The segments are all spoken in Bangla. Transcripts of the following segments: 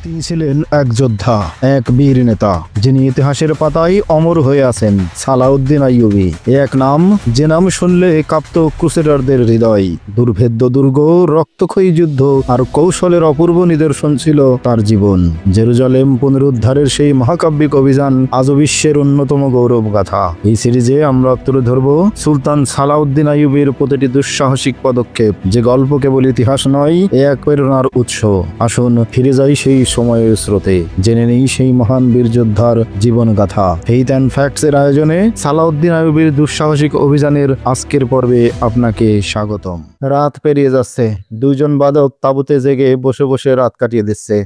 তিনি ছিলেন এক যোদ্ধা, এক বীর নেতা, যিনি ইতিহাসের পাতায় অমর হয়ে আছেন। সালাউদ্দিন আইয়ুবী এক নাম, যে নাম শুনলে কাঁপত ক্রুসেডারদের হৃদয়। দুর্ভেদ্য দুর্গ, রক্তক্ষয়ী যুদ্ধ আর কৌশলের অপূর্ব নিদর্শন ছিল তার জীবন। জেরুজালেম পুনরুদ্ধারের সেই মহাকাব্যিক অভিযান আজও বিশ্বের অন্যতম গৌরব গাথা। এই সিরিজে আমরা তুলে ধরব সুলতান সালাউদ্দিন আইয়ুবীর প্রতিটি দুঃসাহসিক পদক্ষেপ, যে গল্প কেবল ইতিহাস নয়, এক প্রেরণার উৎস। আসুন ফিরে যাই সেই সময়ের স্রোতে, জেনে নেই সেই মহান বীর যোদ্ধার জীবন গাথা। ফেইথ অ্যান্ড ফ্যাক্টস এর আয়োজনে সালাউদ্দিন আইয়ুবীর দুঃসাহসিক অভিযানের আজকের পর্বে আপনাকে স্বাগতম। রাত পেরিয়ে যাচ্ছে, দুইজন বাদক তাঁবুতে জেগে বসে বসে রাত কাটিয়ে দিচ্ছে।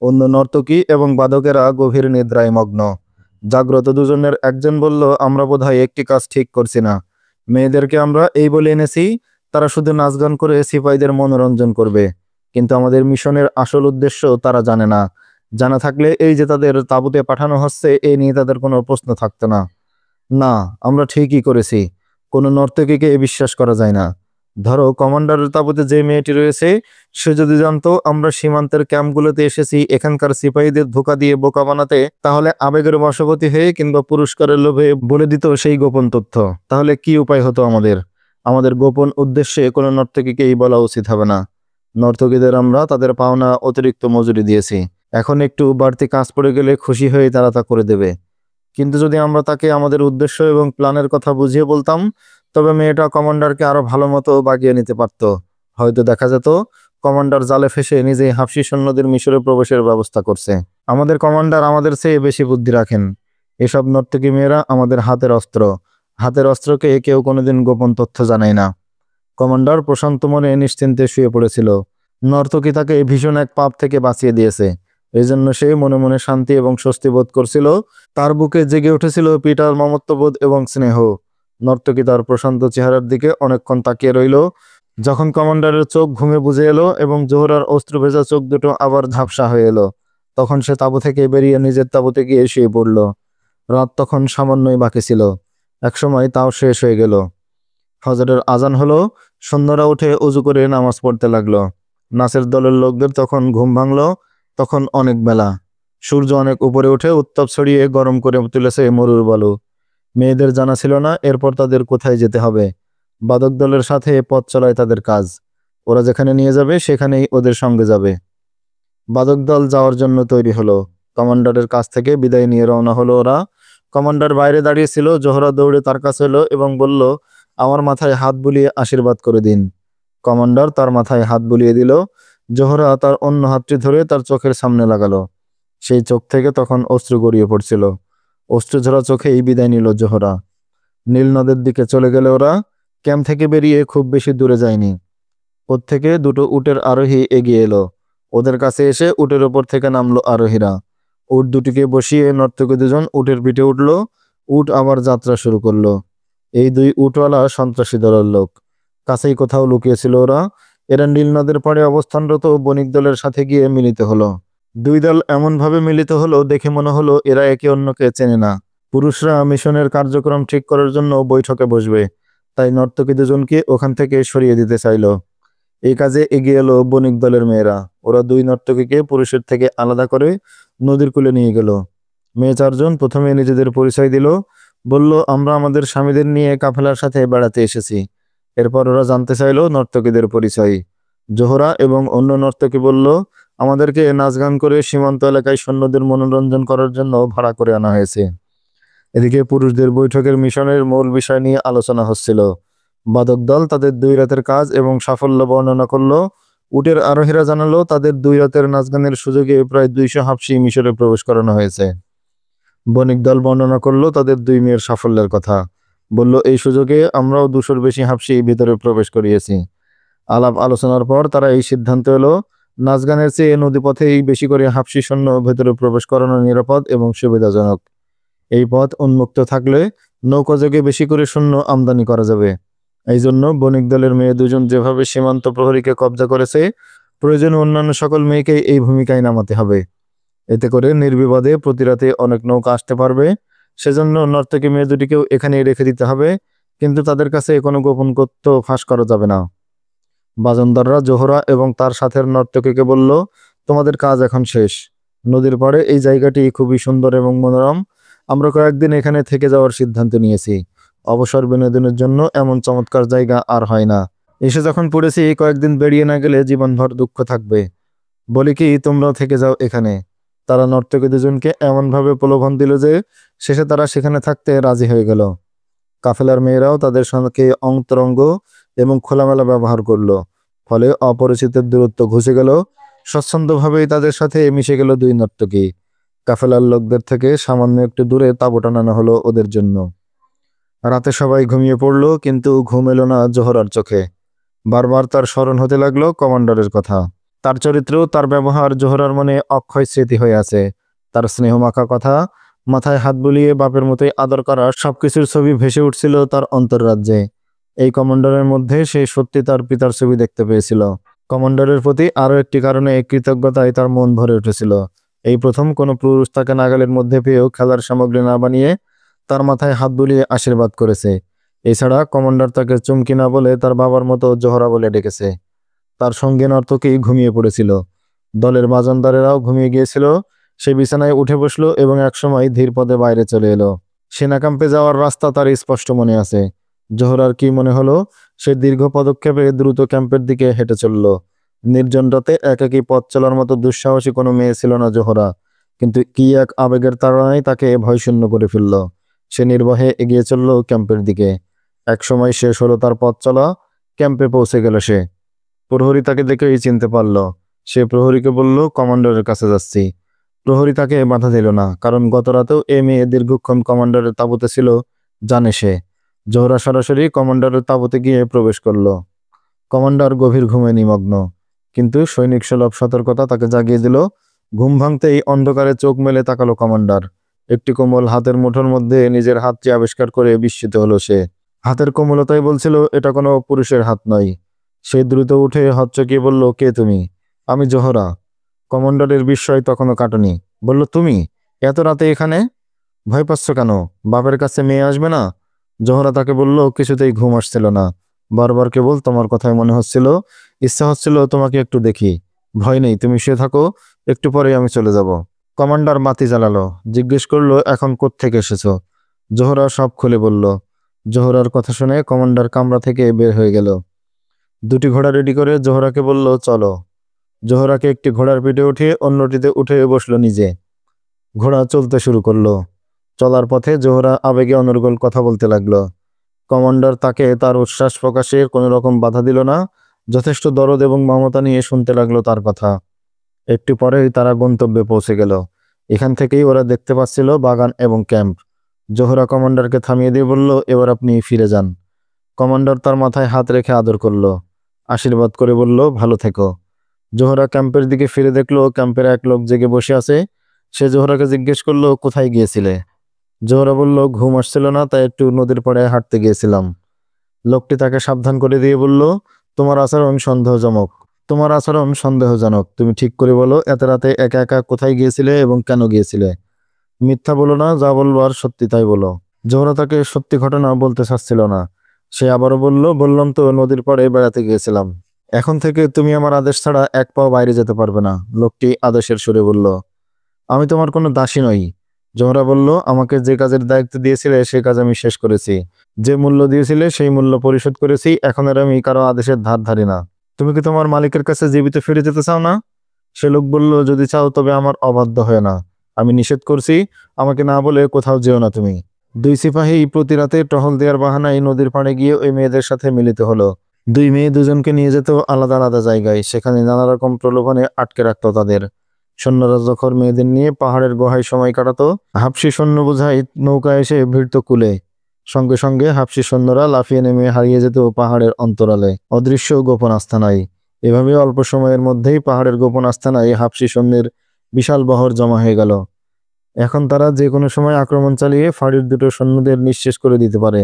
অন্য নর্তকী এবং বাদকেরা গভীর নিদ্রায় মগ্ন। জাগ্রত দুজনের একজন বলল, আমরা বোধহয় একটি কাজ ঠিক করছি না। মেয়েদেরকে আমরা এই বলে এনেছি তারা শুধু নাচ গান করে সিপাহীদের মনোরঞ্জন করবে, কিন্তু আমাদের মিশনের আসল উদ্দেশ্য তারা জানে না। জানা থাকলে এই যে তাদের তাঁবুতে পাঠানো হচ্ছে, এ নিয়ে তাদের কোনো প্রশ্ন থাকতো না। না, আমরা ঠিকই করেছি। কোনো নর্তকীকে বিশ্বাস করা যায় না। ধরো, কমান্ডারের তাঁবুতে যে মেয়েটি রয়েছে, সে যদি জানতো আমরা সীমান্তের ক্যাম্পগুলোতে এসেছি এখানকার সিপাহীদের ধোঁকা দিয়ে বোকা বানাতে, তাহলে আবেগের বশবর্তী হয়ে কিংবা পুরস্কারের লোভে বলে দিত সেই গোপন তথ্য। তাহলে কি উপায় হতো আমাদের? আমাদের গোপন উদ্দেশ্যে কোনো নর্তকীকেই বলা উচিত হবে না। নর্তকীদের আমরা তাদের পাওনা অতিরিক্ত মজুরি দিয়েছি, এখন একটু বাড়তি কাজ পড়ে গেলে খুশি হয়ে তারা তা করে দেবে। কিন্তু যদি আমরা তাকে আমাদের উদ্দেশ্য এবং প্ল্যানের কথা বুঝিয়ে বলতাম, তবে মেয়েটা কমান্ডারকে আরো ভালো মতো বাগিয়ে নিতে পারত। হয়তো দেখা যেত কমান্ডার জালে ফেসে নিজেই হাবশী সৈন্যদের মিশরে প্রবেশের ব্যবস্থা করছে। আমাদের কমান্ডার আমাদের চেয়ে বেশি বুদ্ধি রাখেন। এসব নর্তকী মেয়েরা আমাদের হাতের অস্ত্র। হাতের অস্ত্রকে কেউ কোনোদিন গোপন তথ্য জানায় না। কমান্ডার প্রশান্ত মনে নিশ্চিন্তে শুয়ে পড়েছিল। নর্তকী তাকে ভীষণ এক পাপ থেকে বাঁচিয়ে দিয়েছে। এই জন্য সে মনে মনে শান্তি এবং স্বস্তি বোধ করছিল। তার বুকে জেগে উঠেছিল পিটার মমত্ববোধ এবং স্নেহ। নর্তকী তার প্রশান্ত চেহারার দিকে অনেকক্ষণ তাকিয়ে রইল। যখন কমান্ডারের চোখ ঘুমে বুঝে এলো এবং জোহরার অস্ত্র ভেজা চোখ দুটো আবার ঝাপসা হয়ে এলো, তখন সে তাঁবু থেকে বেরিয়ে নিজের তাঁবুতে গিয়ে শুয়ে পড়ল। রাত তখন সামান্যই বাকি ছিল। একসময় তাও শেষ হয়ে গেল। ফজরের আজান হলো। সৈন্যরা উঠে অজু করে নামাজ পড়তে লাগলো। নাচের দলের লোকদের তখন ঘুম ভাঙলো। তখন অনেক বেলা। সূর্য অনেক উপরে উঠে উত্তাপ ছড়িয়ে গরম করে তুলেছে মরুর বালু। মেয়েদের জানা ছিল না এরপর তাদের কোথায় যেতে হবে। বাদক দলের সাথে পথ চলায় তাদের কাজ। ওরা যেখানে নিয়ে যাবে সেখানেই ওদের সঙ্গে যাবে। বাদক দল যাওয়ার জন্য তৈরি হলো। কমান্ডারের কাছ থেকে বিদায় নিয়ে রওনা হলো ওরা। কমান্ডার বাইরে দাঁড়িয়েছিল। জোহরা দৌড়ে তার কাছে এলো এবং বলল, আমার মাথায় হাত বুলিয়ে আশীর্বাদ করে দিন। কমান্ডার তার মাথায় হাত বুলিয়ে দিল। জোহরা তার অন্য হাতটি ধরে তার চোখের সামনে লাগালো। সেই চোখ থেকে তখন অশ্রু গড়িয়ে পড়ছিল। অশ্রু ঝরা চোখেই বিদায় নিল জোহরা। নীল নদের দিকে চলে গেলে ওরা। ক্যাম্প থেকে বেরিয়ে খুব বেশি দূরে যায়নি। থেকে দুটো উটের আরোহী এগিয়ে এলো। ওদের কাছে এসে উটের ওপর থেকে নামলো আরোহীরা। উট দুটিকে বসিয়ে নর্তকী দুজন উটের পিঠে উঠল। উট আবার যাত্রা শুরু করলো। এই দুই উটওয়ালা সন্ত্রাসী দলের লোক। কাছেই কোথাও লুকিয়েছিল ওরা। এরা নীল নদের পাড়ে অবস্থানরত বণিক দলের সাথে গিয়ে মিলিত হলো। দুই দল এমনভাবে মিলিত হলো, দেখে মনে হলো এরা একে অন্যকে চেনে না। পুরুষরা মিশনের কার্যক্রম ঠিক করার জন্য বৈঠকে বসবে, তাই নর্তকী দুজনকে ওখান থেকে সরিয়ে দিতে চাইল। এই কাজে এগিয়ে এলো বণিক দলের মেয়েরা। ওরা দুই নর্তকীকে পুরুষের থেকে আলাদা করে নদীর কূলে নিয়ে গেল। মেয়ে চারজন প্রথমে নিজেদের পরিচয় দিল। বলল, আমরা আমাদের স্বামীদের নিয়ে কাফেলার সাথে বেড়াতে এসেছি। এরপর ওরা জানতে চাইল নর্তকীদের পরিচয়। জোহরা এবং অন্য নর্তকী বলল, আমাদেরকে নাচ গান করে সীমান্ত এলাকায় সৈন্যদের মনোরঞ্জন করার জন্য ভাড়া করে আনা হয়েছে। এদিকে পুরুষদের বৈঠকের মিশনের মূল বিষয় নিয়ে আলোচনা হচ্ছিল। বাদক দল তাদের 2 রাতের কাজ এবং সাফল্য বর্ণনা করলো। উটের আরোহীরা জানালো তাদের 2 রাতের নাচ গানের সুযোগে প্রায় 200 হাবশী মিশরে প্রবেশ করানো হয়েছে। বণিক দল বর্ণনা করলো তাদের 2 মেয়ের সাফল্যের কথা। বলল, এই সুযোগে আমরাও 200-র বেশি হাবশী ভিতরে প্রবেশ করিয়েছি। আলাপ আলোচনার পর তারা এই সিদ্ধান্ত এলো, নাচ গানের চেয়ে নদীপথেই বেশি করে হাবশী সৈন্য ভেতরে প্রবেশ করানো নিরাপদ এবং সুবিধাজনক। এই পথ উন্মুক্ত থাকলে নৌকাযোগে বেশি করে সৈন্য আমদানি করা যাবে। এই জন্য বণিক দলের মেয়ে দুজন যেভাবে সীমান্ত প্রহরীকে কব্জা করেছে, প্রয়োজনে অন্যান্য সকল মেয়েকেই এই ভূমিকায় নামাতে হবে। এতে করে নির্বিবাদে প্রতি রাতে অনেক নৌকা আসতে পারবে। সেজন্য নর্তকী মেয়ে দুটিকেও এখানেই রেখে দিতে হবে, কিন্তু তাদের কাছে কোনো গোপন তথ্য ফাঁস করা যাবে না। বাজনদাররা জোহরা এবং তার সাথের নর্তকীকে বলল, তোমাদের কাজ এখন শেষ। নদীর পাড়ে এই জায়গাটি খুবই সুন্দর এবং মনোরম। আমরা কয়েকদিন এখানে থেকে যাওয়ার সিদ্ধান্ত নিয়েছি। অবসর বিনোদনের জন্য এমন চমৎকার জায়গা আর হয় না। এসে যখন পড়েছি, কয়েকদিন বেরিয়ে না গেলে জীবনভর দুঃখ থাকবে। বলি কি, তোমরাও থেকে যাও এখানে। তারা নর্তকী দুজনকে এমনভাবে প্রলোভন দিল যে শেষে তারা সেখানে থাকতে রাজি হয়ে গেল। কাফেলার মেয়েরাও তাদের সঙ্গে অন্তরঙ্গ এবং খোলামেলা ব্যবহার করলো। ফলে অপরিচিতের দূরত্ব ঘুচে গেল। স্বচ্ছন্দভাবেই তাদের সাথে মিশে গেল দুই নর্তকী। কাফেলার লোকদের থেকে সামান্য একটু দূরে তাঁবু টানানো হলো ওদের জন্য। রাতে সবাই ঘুমিয়ে পড়লো, কিন্তু ঘুম এলো না জোহরার চোখে। বারবার তার স্মরণ হতে লাগলো কমান্ডারের কথা। তার চরিত্র, তার ব্যবহার জোহরার মনে অক্ষয় স্মৃতি হয়ে আছে। তার স্নেহমাখা কথা, মাথায় হাত বুলিয়ে বাপের মতোই আদর করা, সবকিছুর ছবি ভেসে উঠছিল তার অন্তর্রাজ্যে। এই কমান্ডারের মধ্যে সে সত্যি তার পিতার ছবি দেখতে পেয়েছিল। কমান্ডারের প্রতি আরও একটি কারণে কৃতজ্ঞতায় তার মন ভরে উঠেছিল। এই প্রথম কোনো পুরুষ তাকে নাগালের মধ্যে পেয়েও খেলার সামগ্রী না বানিয়ে তার মাথায় হাত বুলিয়ে আশীর্বাদ করেছে। এছাড়া কমান্ডার তাকে চুমকি না বলে তার বাবার মতো জোহরা বলে ডেকেছে। তার সঙ্গে নর্তকী ঘুমিয়ে পড়েছিল। দলের বাজানদারেরাও ঘুমিয়ে গিয়েছিল। সে বিছানায় উঠে বসলো এবং একসময় ধীর পদে বাইরে চলে এলো। সেনা ক্যাম্পে যাওয়ার রাস্তা তার স্পষ্ট মনে আছে। জোহরার কি মনে হলো? সে দীর্ঘ পদক্ষেপে দ্রুত ক্যাম্পের দিকে হেঁটে চলল। নির্জন রাতে একাকী পথ চলার মতো দুঃসাহসী কোনো মেয়ে ছিল না জোহরা, কিন্তু কি এক আবেগের তাড়নায় তাকে ভয়শূন্য করে ফেলল। সে নির্ভয়ে এগিয়ে চলল ক্যাম্পের দিকে। একসময় শেষ হলো তার পথ চলা। ক্যাম্পে পৌঁছে গেল সে। প্রহরী তাকে দেখেই চিনতে পারল। সে প্রহরীকে বলল, কমান্ডারের কাছে যাচ্ছি। প্রহরী তাকে বাধা দিল না, কারণ গত রাতেও এ মেয়ে দীর্ঘক্ষণ কমান্ডারের তাঁবুতে ছিল, জানে সে। জোহরা সরাসরি কমান্ডারের তাঁবুতে গিয়ে প্রবেশ করল। কমান্ডার গভীর ঘুমে নিমগ্ন, কিন্তু সৈনিক সুলভ সতর্কতা তাকে জাগিয়ে দিল। ঘুম ভাঙতেই অন্ধকারে চোখ মেলে তাকালো কমান্ডার। একটি কোমল হাতের মুঠোর মধ্যে নিজের হাতটি আবিষ্কার করে বিস্মিত হলো সে। হাতের কোমলতাই বলছিল এটা কোনো পুরুষের হাত নয়। সে দ্রুত উঠে হকচকিয়ে বলল, কে তুমি? আমি জোহরা। কমান্ডারের বিস্ময় তখনও কাটেনি। বলল, তুমি এত রাতে এখানে? ভয় পাচ্ছ কেন? বাপের কাছে মেয়ে আসবে না? জোহরা তাকে বলল, কিছুতেই ঘুম আসছিল না। বারবার কেবল তোমার কথাই মনে হচ্ছিল। ইচ্ছা হচ্ছিল তোমাকে একটু দেখি। ভয় নেই, তুমি শুয়ে থাকো, একটু পরেই আমি চলে যাব। কমান্ডার বাতি জ্বালালো। জিজ্ঞেস করলো, এখন কোত্থেকে এসেছো? জোহরা সব খুলে বলল। জোহরার কথা শুনে কমান্ডার কামরা থেকে বের হয়ে গেল। দুটি ঘোড়া রেডি করে জোহরাকে বলল, চলো। জোহরাকে একটি ঘোড়ার পিঠে উঠিয়ে অন্যটিতে উঠে বসলো নিজে। ঘোড়া চলতে শুরু করলো। চলার পথে জোহরা আবেগে অনর্গল কথা বলতে লাগলো। কমান্ডার তাকে তার উচ্ছ্বাস প্রকাশে কোনো রকম বাধা দিল না। যথেষ্ট দরদ এবং মমতা নিয়ে শুনতে লাগলো তার কথা। একটু পরেই তারা গন্তব্যে পৌঁছে গেল। এখান থেকেই ওরা দেখতে পাচ্ছিল বাগান এবং ক্যাম্প। জোহরা কমান্ডারকে থামিয়ে দিয়ে বলল, এবার আপনি ফিরে যান। কমান্ডার তার মাথায় হাত রেখে আদর করল, আশীর্বাদ করে বলল, ভালো থেকো। জোহরা ক্যাম্পের দিকে ফিরে দেখলো ক্যাম্পের এক লোক জেগে বসে আছে। সে জোহরাকে জিজ্ঞেস করলো, কোথায় গিয়েছিলে? জোহরা বলল, ঘুম আসছিল না, তাই একটু নদীর পাড়ে হাঁটতে গিয়েছিলাম। লোকটি তাকে সাবধান করে দিয়ে বলল, তোমার আচরণ সন্দেহজনক। তুমি ঠিক করে বলো, এত রাতে একা একা কোথায় গিয়েছিলে এবং কেন গিয়েছিলে? মিথ্যা বলো না, যা বলবার সত্যি তাই বলো। জোহরা তাকে সত্যি ঘটনা বলতে চাচ্ছিল না। সে আবারও বলল, বললাম তো নদীর পাড়ে বেড়াতে গিয়েছিলাম। এখন থেকে তুমি আমার আদেশ ছাড়া এক পাও বাইরে যেতে পারবে না, লোকটি আদেশের সুরে বলল। আমি তোমার কোনো দাসী নই। জোহরা বলল, আমাকে যে কাজের দায়িত্ব দিয়েছিলে সে কাজ আমি শেষ করেছি। যে মূল্য দিয়েছিলে সেই মূল্য পরিশোধ করেছি। এখন আর আমি কারো আদেশের ধার ধারি না। তুমি কি তোমার মালিকের কাছে জীবিত ফিরে যেতে চাও না? সে লোক বলল, যদি চাও তবে আমার অবাধ্য হয় না। আমি নিষেধ করছি, আমাকে না বলে কোথাও যেও না তুমি। দুই সিপাহী প্রতি রাতে টহল দেওয়ার বাহানায় নদীর পাড়ে গিয়ে ওই মেয়েদের সাথে মিলিত হলো। দুই মেয়ে দুজনকে নিয়ে যেত আলাদা আলাদা জায়গায়। সেখানে নানা রকম প্রলোভনে আটকে রাখতো তাদের। সৈন্যরা যখন মেয়েদের নিয়ে পাহাড়ের গুহায় সময় কাটাতো, হাবশি সৈন্য বোঝাই নৌকা এসে ভিড়ত কূলে। সঙ্গে সঙ্গে হাবশি সৈন্যরা লাফিয়ে নেমে হারিয়ে যেত পাহাড়ের অন্তরালে, অদৃশ্য গোপন আস্তানায়। এভাবে অল্প সময়ের মধ্যেই পাহাড়ের গোপন আস্তানায় হাবশি সৈন্যের বিশাল বহর জমা হয়ে গেল। এখন তারা যে কোনো সময় আক্রমণ চালিয়ে ফাঁড়ির দুটো সৈন্যদের নিঃশেষ করে দিতে পারে।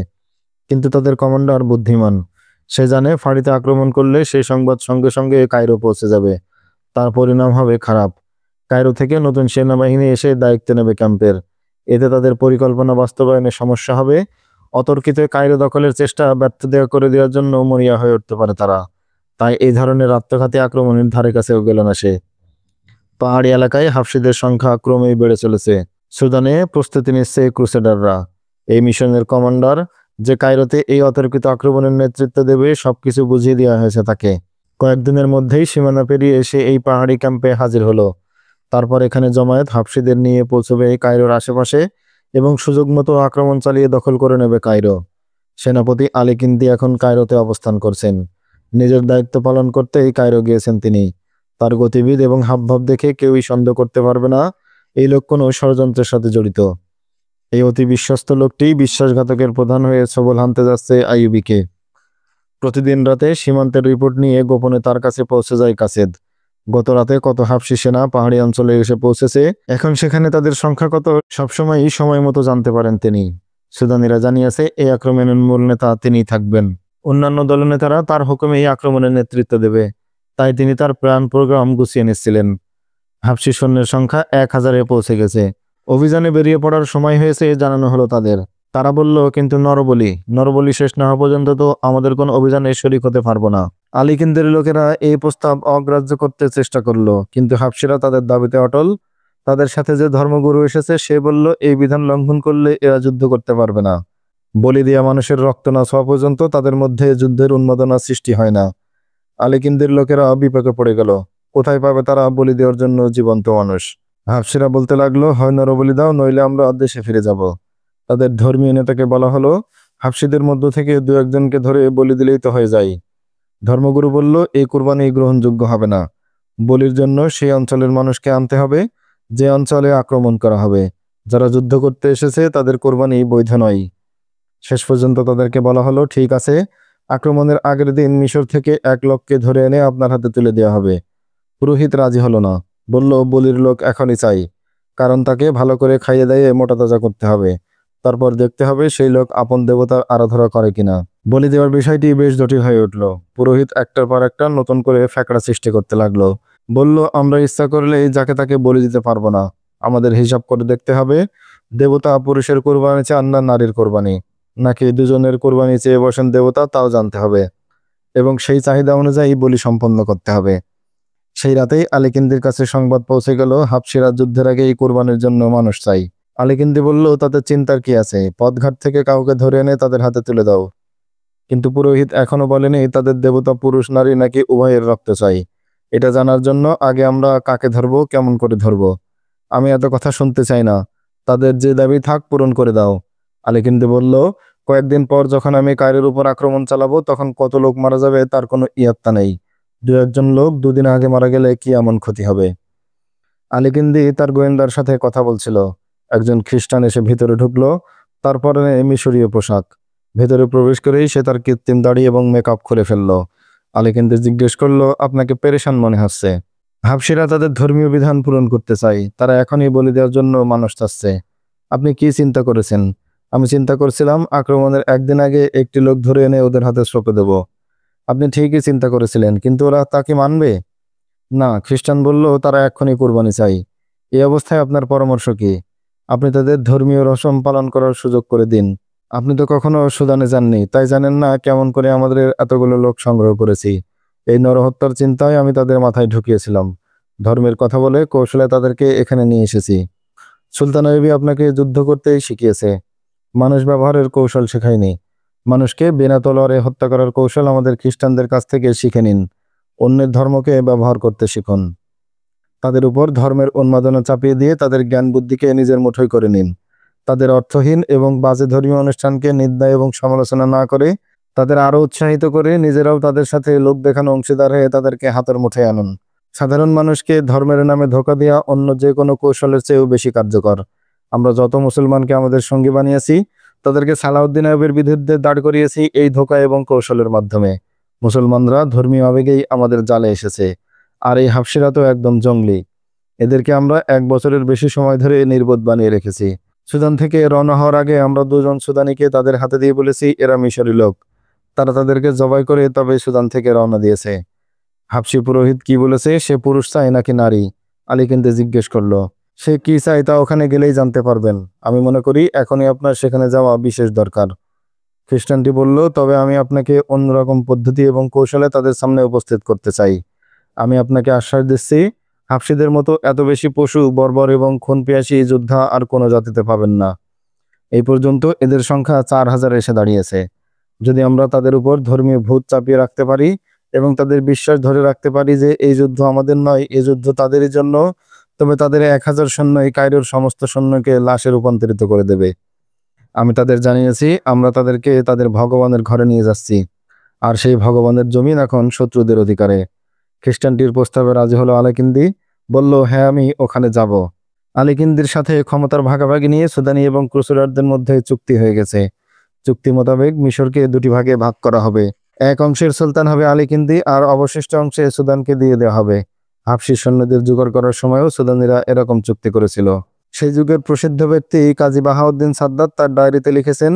কিন্তু তাদের কমান্ডার বুদ্ধিমান। সে জানে ফাঁড়িতে আক্রমণ করলে সেই সংবাদ সঙ্গে সঙ্গে কায়রো পৌঁছে যাবে। তার পরিণাম হবে খারাপ। কায়রো থেকে নতুন সেনাবাহিনী এসে দায়িত্ব নেবে ক্যাম্পের। এতে তাদের পরিকল্পনা বাস্তবায়নে সমস্যা হবে। অতর্কিত কায়রো দখলের চেষ্টা ব্যর্থ করে দেওয়ার জন্য মরিয়া হয়ে উঠতে পারে তারা। তাই এই ধরনের আত্মঘাতী আক্রমণের ধারে কাছেও গেল না সে। পাহাড়ি এলাকায় হাফসিদের সংখ্যা ক্রমেই বেড়ে চলেছে। সুদানে প্রস্তুতি নিচ্ছে ক্রুসেডাররা। এই মিশনের কমান্ডার, যে কায়রোতে এই অতর্কিত আক্রমণের নেতৃত্ব দেবে, সবকিছু বুঝিয়ে দেওয়া হয়েছে তাকে। কয়েকদিনের মধ্যেই সীমানা পেরিয়ে এসে এই পাহাড়ি ক্যাম্পে হাজির হলো। তারপর এখানে জমায়েত হাফসিদের নিয়ে পৌঁছবে কায়রোর আশেপাশে এবং সুযোগ মতো আক্রমণ চালিয়ে দখল করে নেবে কায়রো। সেনাপতি আলী কিন্দি এখন কায়রোতে অবস্থান করছেন। নিজের দায়িত্ব পালন করতেই কায়রো গিয়েছেন তিনি। তার গতিবিধি এবং হাবভাব দেখে কেউই সন্দেহ করতে পারবে না এই লোক কোনো ষড়যন্ত্রের সাথে জড়িত। এই অতি বিশ্বস্ত লোকটি বিশ্বাসঘাতকের প্রধান হয়ে ছবল হানতে যাচ্ছে আইয়ুবীকে। প্রতিদিন রাতে সীমান্তের রিপোর্ট নিয়ে গোপনে তার কাছে পৌঁছে যায় কাসেদ। গত রাতে কত হাফসি সেনা পাহাড়ি অঞ্চলে এসে পৌঁছেছে, এখন সেখানে তাদের সংখ্যা কত সবসময়ই সময় মতো জানতে পারেন তিনি। সুদানিরা জানিয়েছে এই আক্রমণের মূল নেতা তিনিই থাকবেন। অন্যান্য দলনেতারা তার হুকুমে এই আক্রমণের নেতৃত্ব দেবে, তাই তিনি তার প্ল্যান প্রোগ্রাম গুছিয়ে নিচ্ছিলেন। হাফসি সৈন্যের সংখ্যা 1000-এ পৌঁছে গেছে। অভিযানে বেরিয়ে পড়ার সময় হয়েছে জানানো হলো তাদের। তারা বলল, কিন্তু নরবলি শেষ না হওয়া পর্যন্ত তো আমাদের কোন অভিযানে শরিক হতে পারবো না। আলী কিন্দের লোকেরা এই প্রস্তাব অগ্রাহ্য করতে চেষ্টা করলো, কিন্তু হাফসিরা তাদের দাবিতে অটল। তাদের সাথে যে ধর্মগুরু এসেছে সে বলল, এই বিধান লঙ্ঘন করলে এরা যুদ্ধ করতে পারবে না। বলি দেয়া মানুষের রক্ত না ছোঁয়া পর্যন্ত তাদের মধ্যে যুদ্ধের উন্মাদনা সৃষ্টি হয় না। আলী কিন্দের লোকেরা বিপাকে পড়ে গেল। কোথায় পাবে তারা বলি দেওয়ার জন্য জীবন্ত মানুষ? হাফসিরা বলতে লাগলো, হয় নরবলি দাও, নইলে আমরা দেশে ফিরে যাব। তাদের ধর্মীয় নেতাকে বলা হলো, হাফসিদের মধ্য থেকে 2-1জনকে ধরে বলি দিলেই তো হয়ে যায়। ধর্মগুরু বলল, এই কুরবানি গ্রহণযোগ্য হবে না। বলির জন্য সেই অঞ্চলের মানুষকে আনতে হবে যে অঞ্চলে আক্রমণ করা হবে। যারা যুদ্ধ করতে এসেছে তাদের কোরবানি বৈধ নয়। শেষ পর্যন্ত তাদেরকে বলা হলো, ঠিক আছে, আক্রমণের আগের দিন মিশর থেকে 1 লোককে ধরে এনে আপনার হাতে তুলে দেওয়া হবে। পুরোহিত রাজি হলো না, বলল, বলির লোক এখনই চাই, কারণ তাকে ভালো করে খাইয়ে দাইয়ে মোটা তাজা করতে হবে। তারপর দেখতে হবে সেই লোক আপন দেবতার আরাধনা করে কিনা। বলি দেওয়ার বিষয়টি বেশ জটিল হয়ে উঠল। পুরোহিত একটার পর একটা নতুন করে ফ্যাকড়া সৃষ্টি করতে লাগলো। বলল, আমরা ইচ্ছা করলেই যাকে তাকে বলি দিতে পারবো না। আমাদের হিসাব করে দেখতে হবে, দেবতা পুরুষের কোরবানি চান না নারীর কোরবানি, নাকি দুজনের কোরবানি চেয়ে বসেন দেবতা, তাও জানতে হবে এবং সেই চাহিদা অনুযায়ী বলি সম্পন্ন করতে হবে। সেই রাতেই আলী কিন্দির কাছে সংবাদ পৌঁছে গেল, হাফসিরা যুদ্ধের আগে এই কোরবানির জন্য মানুষ চাই। আলী কিন্দি বলল, তাতে চিন্তার কি আছে, পথঘাট থেকে কাউকে ধরে এনে তাদের হাতে তুলে দাও। কিন্তু পুরোহিত এখনো বলেনি তাদের দেবতা পুরুষ নারী নাকি উভয়ের রক্ত চাই। এটা জানার জন্য আগে আমরা কাকে ধরবো, কেমন করে ধরবো, আমি এত কথা শুনতে চাই না। তাদের যে দাবি থাক পূরণ করে দাও। আলী কিন্দি বলল, কয়েকদিন পর যখন আমি কায়রোর উপর আক্রমণ চালাবো তখন কত লোক মারা যাবে তার কোনো ইয়াত্তা নেই। 2-1জন লোক 2 দিন আগে মারা গেলে কি এমন ক্ষতি হবে? আলী কিন্দি তার গোয়েন্দার সাথে কথা বলছিল। একজন খ্রিস্টান এসে ভিতরে ঢুকলো। তারপরে মিশরীয় পোশাক। ভেতরে প্রবেশ করেই সে তার কৃত্রিম দাড়ি এবং মেকআপ খুলে ফেললো। আলী কিন্দি জিজ্ঞেস করলো, আপনাকে পেরেশান মনে হচ্ছে? হাফসিরা তাদের ধর্মীয় বিধান পূরণ করতে চাই, তারা এখনই বলি দেওয়ার জন্য মানুষ চাচ্ছে। আপনি কি চিন্তা করেছেন? আমি চিন্তা করছিলাম আক্রমণের একদিন আগে একটি লোক ধরে এনে ওদের হাতে সঁপে দেব। আপনি ঠিকই চিন্তা করেছিলেন, কিন্তু ওরা তাকে মানবে না। খ্রিস্টান বলল, তারা এক্ষুনি কোরবানি চাই। এই অবস্থায় আপনার পরামর্শ কি? আপনি তাদের ধর্মীয় রসম পালন করার সুযোগ করে দিন। আপনি তো কখনো সুদানে যাননি, তাই জানেন না কেমন করে আমাদের এতগুলো লোক সংগ্রহ করেছি। এই নরহত্যার চিন্তায় আমি তাদের মাথায় ঢুকিয়েছিলাম। ধর্মের কথা বলে কৌশলে তাদেরকে এখানে নিয়ে এসেছি। সুলতান আইয়ুবী আপনাকে যুদ্ধ করতেই শিখিয়েছে, মানুষ ব্যবহারের কৌশল শেখায়নি। মানুষকে বিনা তলোয়ারে হত্যা করার কৌশল আমাদের খ্রিস্টানদের কাছ থেকে শিখে নিন। অন্যের ধর্মকে ব্যবহার করতে শিখুন। তাদের উপর ধর্মের উন্মাদনা চাপিয়ে দিয়ে তাদের জ্ঞান বুদ্ধিকে নিজের মুঠোয় করে নিন। তাদের অর্থহীন এবং বাজে ধর্মীয় অনুষ্ঠানকে নিন্দা এবং সমালোচনা না করে তাদের আরও উৎসাহিত করে নিজেরাও তাদের সাথে লোক দেখানো অংশীদার হয়ে তাদেরকে হাতের মুঠোয় আনুন। সাধারণ মানুষকে ধর্মের নামে ধোঁকা দেওয়া অন্য যে কোনো কৌশলের চেয়েও বেশি কার্যকর। আমরা যত মুসলমানকে আমাদের সঙ্গী বানিয়েছি তাদেরকে সালাউদ্দিন আইয়ুবের বিরুদ্ধে দাঁড় করিয়েছি এই ধোঁকা এবং কৌশলের মাধ্যমে। মুসলমানরা ধর্মীয় আবেগেই আমাদের জালে এসেছে। আর এই হাফসিরা তো একদম জঙ্গলি। এদেরকে আমরা 1 বছরের বেশি সময় ধরে নির্বোধ বানিয়ে রেখেছি। সুদান থেকে রওনা হওয়ার আগে আমরা 2জন সুদানিকে তাদের হাতে দিয়ে বলেছি এরা মিশরি লোক। তারা তাদেরকে জবাই করে তবে সুদান থেকে রওনা দিয়েছে। হাবশী পুরোহিত কি বলেছে, সে পুরুষ চায় নাকি নারী? আলী কিন্দি জিজ্ঞেস করলো। সে কি চায় তা ওখানে গেলেই জানতে পারবেন। আমি মনে করি এখনই আপনার সেখানে যাওয়া বিশেষ দরকার। খ্রিস্টানটি বলল, তবে আমি আপনাকে অন্যরকম পদ্ধতি এবং কৌশলে তাদের সামনে উপস্থিত করতে চাই। আমি আপনাকে আশ্বাস দিচ্ছি, হাবশীদের মতো এত বেশি পশু, বর্বর এবং খুনপিয়াসী যোদ্ধা আর কোনো জাতিতে পাবেন না। এই পর্যন্ত এদের সংখ্যা 4000 এসে দাঁড়িয়েছে। যদি আমরা তাদের উপর ধর্মীয় ভূত চাপিয়ে রাখতে পারি এবং তাদের বিশ্বাস ধরে রাখতে পারি যে এই যুদ্ধ আমাদের নয়, এই যুদ্ধ তাদেরই জন্য, তবে তাদের 1000 সৈন্যই কায়রোর সমস্ত সৈন্যকে লাশে রূপান্তরিত করে দেবে। আমি তাদের জানিয়েছি আমরা তাদেরকে তাদের ভগবানের ঘরে নিয়ে যাচ্ছি, আর সেই ভগবানের জমিন এখন শত্রুদের অধিকারে। খ্রিস্টানটির প্রস্তাবে রাজি হলো আলেকিন্দি। বলল, হ্যাঁ, আমি ওখানে যাব। আলেকিন্দির সাথে ক্ষমতার ভাগাভাগি নিয়ে সুদানি এবং ক্রুসেডারদের মধ্যে চুক্তি হয়ে গেছে। চুক্তি মোতাবেক মিশরকে দুটি ভাগে ভাগ করা হবে। এক অংশের সুলতান হবে আলেকিন্দি, আর অবশিষ্ট অংশে সুদানকে দিয়ে দেওয়া হবে। হাবশী সৈন্যদের জোগাড় করার সময়ও সুদানিরা এরকম চুক্তি করেছিল। সেই যুগের প্রসিদ্ধ ব্যক্তি কাজী বাহাউদ্দিন সাদ্দাত তার ডায়েরিতে লিখেছেন,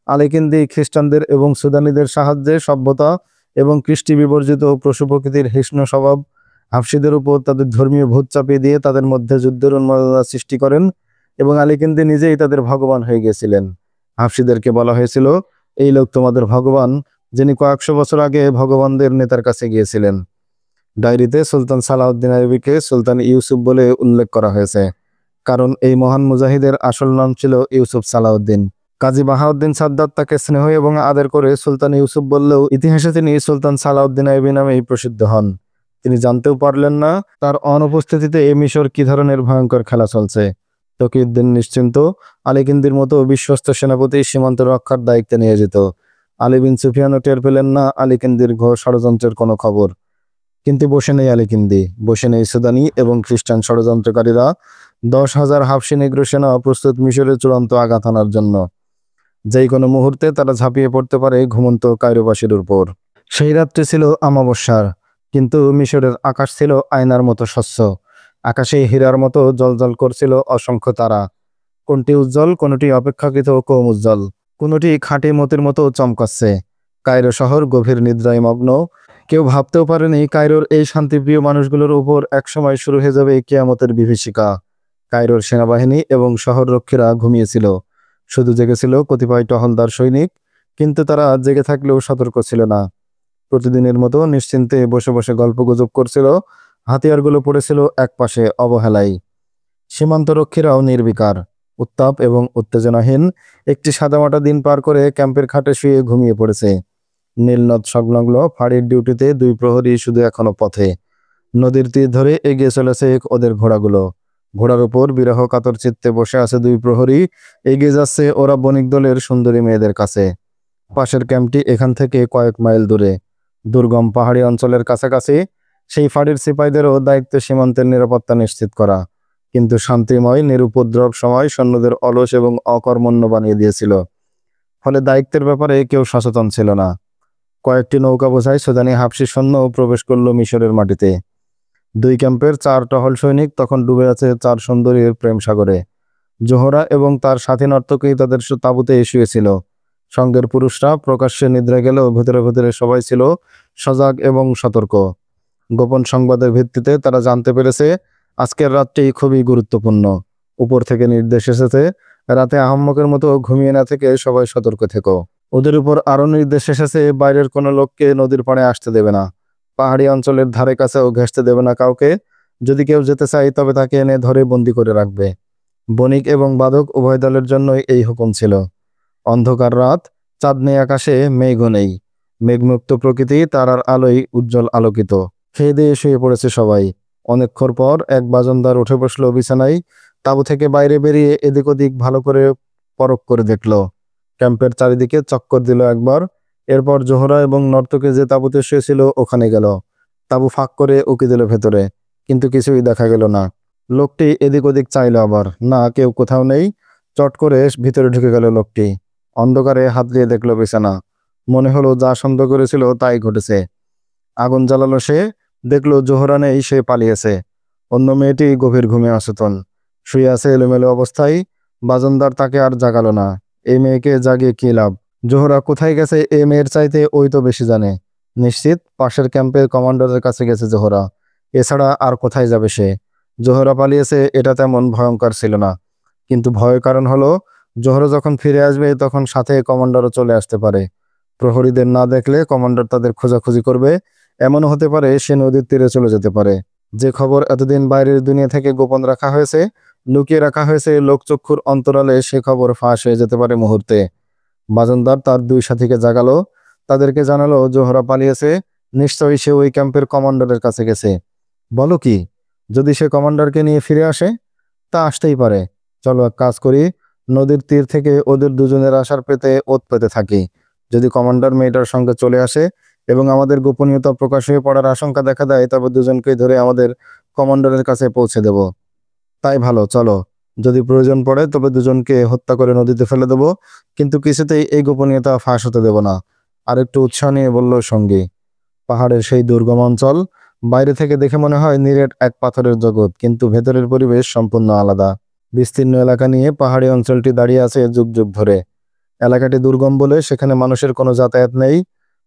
আলেকিন্দি খ্রিস্টানদের এবং সুদানিদের সাহায্যে সভ্যতা এবং কৃষ্টি বিবর্জিত পশু প্রকৃতির হিষ্ণ স্বভাব হাবশীদের উপর তাদের ধর্মীয় ভূত চাপিয়ে দিয়ে তাদের মধ্যে যুদ্ধের উন্মাদনা সৃষ্টি করেন, এবং আলেকিন্দি নিজেই তাদের ভগবান হয়ে গিয়েছিলেন। হাবশীদেরকে বলা হয়েছিল, এই লোক তোমাদের ভগবান, যিনি কয়েকশো বছর আগে ভগবানদের নেতার কাছে গিয়েছিলেন। ডায়েরিতে সুলতান সালাউদ্দিন আইয়ুবীকে সুলতান ইউসুফ বলে উল্লেখ করা হয়েছে, কারণ এই মহান মুজাহিদের আসল নাম ছিল ইউসুফ সালাউদ্দিন। কাজী বাহাউদ্দিন সাদ্দাত তাকে স্নেহ এবং আদর করে সুলতান ইউসুফ বললেও ইতিহাসে তিনি সুলতান সালাউদ্দিন আইয়ুবী নামেই প্রসিদ্ধ হন। তিনি জানতেও পারলেন না তার অনুপস্থিতিতে এ মিশর কি ধরনের ভয়ঙ্কর খেলা চলছে। তকিউদ্দিন নিশ্চিন্ত আলেকিন্দির মতো বিশ্বস্ত সেনাপতি সীমান্ত রক্ষার দায়িত্বে নিয়ে যেত। আলী বিন সুফিয়ানও টের পেলেন না আলেকিন্দির ঘোর ষড়যন্ত্রের কোনো খবর। কিন্তু বসে নেই আলেকিন্দি, বসে নেই সুদানি এবং খ্রিস্টান ষড়যন্ত্রকারীরা। 10,000 হাবশী নিগ্রো সেনা প্রস্তুত মিশরের চূড়ান্ত আঘাত আনার জন্য। যেই কোনো মুহূর্তে তারা ঝাঁপিয়ে পড়তে পারে ঘুমন্ত কায়রোবাসীর উপর। সেই রাত্রি ছিল অমাবস্যার, কিন্তু মিশরের আকাশ ছিল আয়নার মতো স্বচ্ছ। আকাশে হীরার মতো জ্বলজ্বল করছিল অসংখ্য তারা। কোনটি উজ্জ্বল, কোনটি অপেক্ষাকৃত কম উজ্জ্বল, কোনটি খাঁটি মতির মতো চমকাচ্ছে। কায়রো শহর গভীর নিদ্রায় মগ্ন। কেউ ভাবতেও পারেনি কায়রোর এই শান্তিপ্রিয় মানুষগুলোর উপর একসময় শুরু হয়ে যাবে কিয়ামতের বিভীষিকা। কায়রোর সেনাবাহিনী এবং শহররক্ষীরা ঘুমিয়েছিল, শুধু জেগেছিল কতিপয় টহলদার সৈনিক, কিন্তু তারা জেগে থাকলেও সতর্ক ছিল না। প্রতিদিনের মতো নিশ্চিন্তে বসে বসে গল্পগুজব করছিল। হাতিয়ারগুলো পড়েছিল একপাশে অবহেলায়। সীমান্তরক্ষীরাও নির্বিকার, উত্তাপ এবং উত্তেজনাহীন একটি সাদামাটা দিন পার করে ক্যাম্পের খাটে শুয়ে ঘুমিয়ে পড়েছে। নীলনদ সংলগ্ন ফাঁড়ির ডিউটিতে 2 প্রহরী শুধু এখনো পথে। নদীর তীর ধরে এগিয়ে চলেছে ওদের ঘোড়াগুলো। ঘোড়ার উপর বিরহ কাতর চিত্তে বসে আছে 2 প্রহরী। এগিয়ে যাচ্ছে ওরা বণিক দলের সুন্দরী মেয়েদের কাছে। পাশের ক্যাম্পটি এখান থেকে কয়েক মাইল দূরে, দুর্গম পাহাড়ি অঞ্চলের কাছাকাছি। সেই ফাঁড়ির সিপাহীদেরও দায়িত্ব সীমান্তের নিরাপত্তা নিশ্চিত করা, কিন্তু শান্তিময় নিরুপদ্রব সময় সৈন্যদের অলস এবং অকর্মণ্য বানিয়ে দিয়েছিল। ফলে দায়িত্বের ব্যাপারে কেউ সচেতন ছিল না। কয়েকটি নৌকা বোঝাই সুদানি হাবশী সৈন্য প্রবেশ করল মিশরের মাটিতে। 2 ক্যাম্পের 4 টহল সৈনিক তখন ডুবে আছে 4 সুন্দরীর প্রেম সাগরে। জোহরা এবং তার সাথী নর্তকী তাদের তাঁবুতে শুয়েছিল। সঙ্গের পুরুষরা প্রকাশ্যে নিদ্রা গেলেও ভেতরে ভেতরে সবাই ছিল সজাগ এবং সতর্ক। গোপন সংবাদের ভিত্তিতে তারা জানতে পেরেছে আজকের রাতটি খুবই গুরুত্বপূর্ণ। উপর থেকে নির্দেশ এসেছে, রাতে আহাম্মকের মতো ঘুমিয়ে না থেকে সবাই সতর্ক থেকো। ওদের উপর আরও নির্দেশ এসেছে, বাইরের কোনো লোককে নদীর পাড়ে আসতে দেবে না। পাহাড়ি অঞ্চলের ধারে কাছেও ঘেঁষতে দেবে না কাউকে। যদি কেউ যেতে চায় তবে তাকে এনে ধরে বন্দি করে রাখবে। বণিক এবং বাদক উভয় দলের জন্যই এই হুকুম ছিল। অন্ধকার রাত, চাঁদ নেই আকাশে, মেঘও নেই। মেঘমুক্ত প্রকৃতি তারার আলোয় উজ্জ্বল আলোকিত। খেয়ে দিয়ে শুয়ে পড়েছে সবাই। অনেকক্ষণ পর এক বাজনদার উঠে বসলো বিছানায়। তাঁবু থেকে বাইরে বেরিয়ে এদিক ওদিক ভালো করে পরখ করে দেখল। ক্যাম্পের চারিদিকে চক্কর দিল একবার। এরপর জোহরা এবং নর্তকী যে তাঁবুতে শুয়েছিল ওখানে গেল। তাঁবু ফাঁক করে উকি দিল ভেতরে, কিন্তু কিছুই দেখা গেল না। লোকটি এদিক ওদিক চাইল আবার, না, কেউ কোথাও নেই। চট করে ভিতরে ঢুকে গেল লোকটি। অন্ধকারে হাত দিয়ে দেখল বিছানা। মনে হলো যা সন্দেহ করেছিল তাই ঘটেছে। আগুন জ্বালালো সে, দেখলো জোহরা নেই, সে পালিয়েছে। অন্য মেয়েটি গভীর ঘুমে অচেতন শুয়ে আছে এলোমেলো অবস্থায়। বাজনদার তাকে আর জাগালো না। এই মেয়েকে জাগিয়ে কি লাভ? জোহরা কোথায় গেছে এই মেয়ের চাইতে ওই তো বেশি জানে। নিশ্চিত পাশের ক্যাম্পের কমান্ডারের কাছে গেছে জোহরা, এছাড়া আর কোথায় যাবে সে? জোহরা পালিয়েছে এটা তেমন ভয়ঙ্কর ছিল না, কিন্তু ভয়ের কারণ হলো জোহরা যখন ফিরে আসবে তখন সাথে কমান্ডারও চলে আসতে পারে। প্রহরীদের না দেখলে কমান্ডার তাদের খোঁজাখুঁজি করবে। এমনও হতে পারে সে নদীর তীরে চলে যেতে পারে। যে খবর এতদিন বাইরের দুনিয়া থেকে গোপন রাখা হয়েছে, লুকিয়ে রাখা হয়েছে লোকচক্ষুর অন্তরালে, সে খবর ফাঁস হয়ে যেতে পারে মুহূর্তে। বাজনদার তার দুই সাথীকে জাগালো, তাদেরকে জানালো জোহরা পালিয়েছে, নিশ্চয়ই সে ওই ক্যাম্পের কমান্ডারের কাছে গেছে। বলো কি, যদি সে কমান্ডারকে নিয়ে ফিরে আসে? তা আসতেই পারে। চলো এক কাজ করি, নদীর তীর থেকে ওদের দুজনের আসার পেতে ওত পেতে থাকি। যদি কমান্ডার মেয়েটার সঙ্গে চলে আসে এবং আমাদের গোপনীয়তা প্রকাশ হয়ে পড়ার আশঙ্কা দেখা দেয়, তবে দুজনকেই ধরে আমাদের কমান্ডারের কাছে পৌঁছে দেব। তাই ভালো, চলো। যদি প্রয়োজন পড়ে তবে দুজনকে হত্যা করে নদীতে ফেলে দেব, কিন্তু কিছুতেই এই গোপনীয়তা ফাঁস হতে দেব না। আর একটু উৎসাহ নিয়ে বলল সঙ্গী। পাহাড়ের সেই দুর্গম অঞ্চল, বাইরে থেকে দেখে মনে হয় নিরেট এক পাথরের জগৎ, কিন্তু ভেতরের পরিবেশ সম্পূর্ণ আলাদা। বিস্তীর্ণ এলাকা নিয়ে পাহাড়ি অঞ্চলটি দাঁড়িয়ে আছে যুগ যুগ ধরে। এলাকাটি দুর্গম বলে সেখানে মানুষের কোনো যাতায়াত নেই।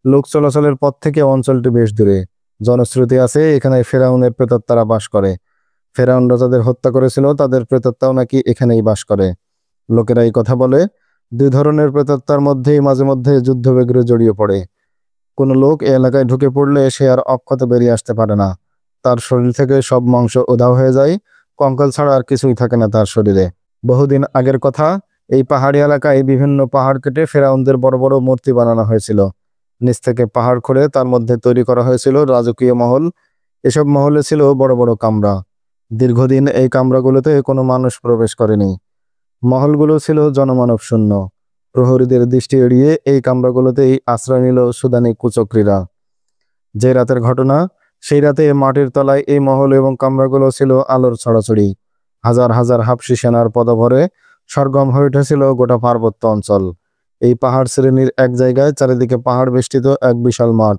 লোক চলাচলের পথ থেকে অঞ্চলটি বেশ দূরে। জনশ্রুতি আছে এখানে ফেরাউনের প্রেতাত্মারা বাস করে। ফেরাউনরা যাদের হত্যা করেছিল তাদের প্রেতাত্মাও নাকি এখানেই বাস করে। লোকেরা এই কথা বলে। দুই ধরনের প্রেতাত্মার মধ্যেই মাঝে মধ্যে যুদ্ধবেগ্রে জড়িয়ে পড়ে। কোনো লোক এ এলাকায় ঢুকে পড়লে সে আর অক্ষত বেরিয়ে আসতে পারে না। তার শরীর থেকে সব মাংস উধাও হয়ে যায়, কঙ্কাল ছাড়া আর কিছুই থাকে না তার শরীরে। বহুদিন আগের কথা, এই পাহাড়ি এলাকায় বিভিন্ন পাহাড় কেটে ফেরাউনদের বড় বড় মূর্তি বানানো হয়েছিল। নিচ থেকে পাহাড় খুঁড়ে তার মধ্যে তৈরি করা হয়েছিল রাজকীয় মহল। এসব মহলে ছিল বড় বড় কামরা। দীর্ঘদিন এই কামরাগুলোতে কোনো মানুষ প্রবেশ করেনি। মহলগুলো ছিল জনমানব শূন্য। প্রহরীদের দৃষ্টি এড়িয়ে এই কামরাগুলোতেই আশ্রয় নিল সুদানি কুচক্রীরা। যে রাতের ঘটনা, সেই রাতে মাটির তলায় এই মহল এবং কামরাগুলো ছিল আলোর ছড়াছড়ি। হাজার হাজার হাবশি সেনার পদভরে সরগম হয়ে উঠেছিল গোটা পার্বত্য অঞ্চল। এই পাহাড় শ্রেণীর এক জায়গায় চারিদিকে পাহাড় বেষ্টিত এক বিশাল মাঠ।